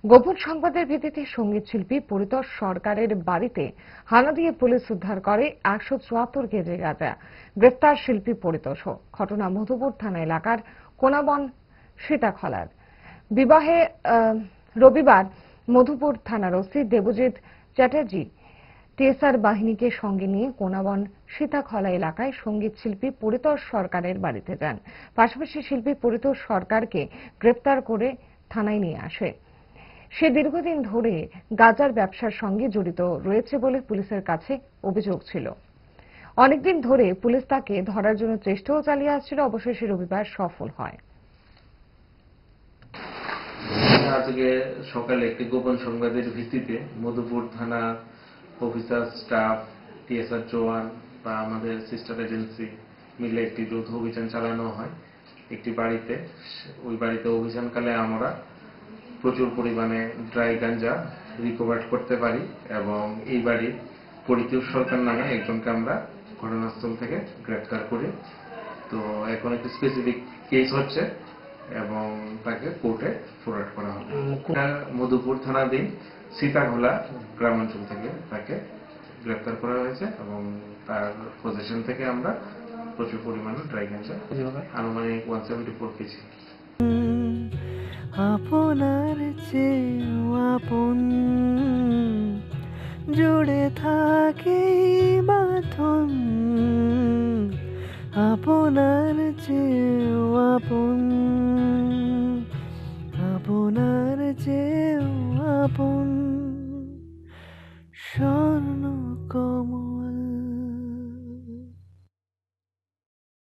গোপন সংবাদের ভিত্তিতে সঙ্গীত শিল্পী পরিতোষ সরকারের বাড়িতে হানা দিয়ে পুলিশ উদ্ধার করে 174 কেজি গাঁজা। গ্রেফতার শিল্পী পরিতোষ। ঘটনা মধুপুর থানা এলাকার কোনাবন সীতাখলার। বিবাহে রবিবার মধুপুর থানার ওসি দেবজিৎ চ্যাটার্জি টিএসআর বাহিনীকে সঙ্গে নিয়ে কোনাবন সীতাখলা এলাকায় সঙ্গীত শিল্পী পরিতোষ সরকারের বাড়িতে যান। পাশাপাশি শিল্পী পরিতোষ সরকারকে গ্রেফতার করে থানায় নিয়ে আসে। সে দীর্ঘদিন ধরে গাঁজার ব্যবসার সঙ্গে জড়িত রয়েছে বলে পুলিশের কাছে অভিযোগ ছিল। অনেকদিন ধরে পুলিশ তাকে ধরার জন্য চেষ্টাও চালিয়ে আসছিল, অবশেষে রবিবার সফল হয়। আজকে সকালে একটি গোপন সংবাদের ভিত্তিতে মধুপুর থানা অফিসার স্টাফ টিএসআর জওয়ান বা আমাদের সিস্টার এজেন্সি মিলে একটি যৌথ অভিযান চালানো হয় একটি বাড়িতে। ওই বাড়িতে অভিযানকালে আমরা প্রচুর পরিমাণে ড্রাই গাঞ্জা রিকভার করতে পারি এবং এই বাড়ির পরিতোষ সরকার নামে একজনকে আমরা ঘটনাস্থল থেকে গ্রেফতার করি। তো এখন একটি স্পেসিফিক কেস হচ্ছে এবং তাকে কোর্টে ফরওয়ার্ড করা হবে। মধুপুর থানাধীন সীতাখলা গ্রামাঞ্চল থেকে তাকে গ্রেফতার করা হয়েছে এবং তার পজিশন থেকে আমরা প্রচুর পরিমাণে ড্রাই গাঁজা আনুমানিক 174 কেজি। আপনার চেয়েও আপন জুড়ে থাকে বাঁধন, আপনার চেয়েও আপন, আপনার চেয়েও আপন।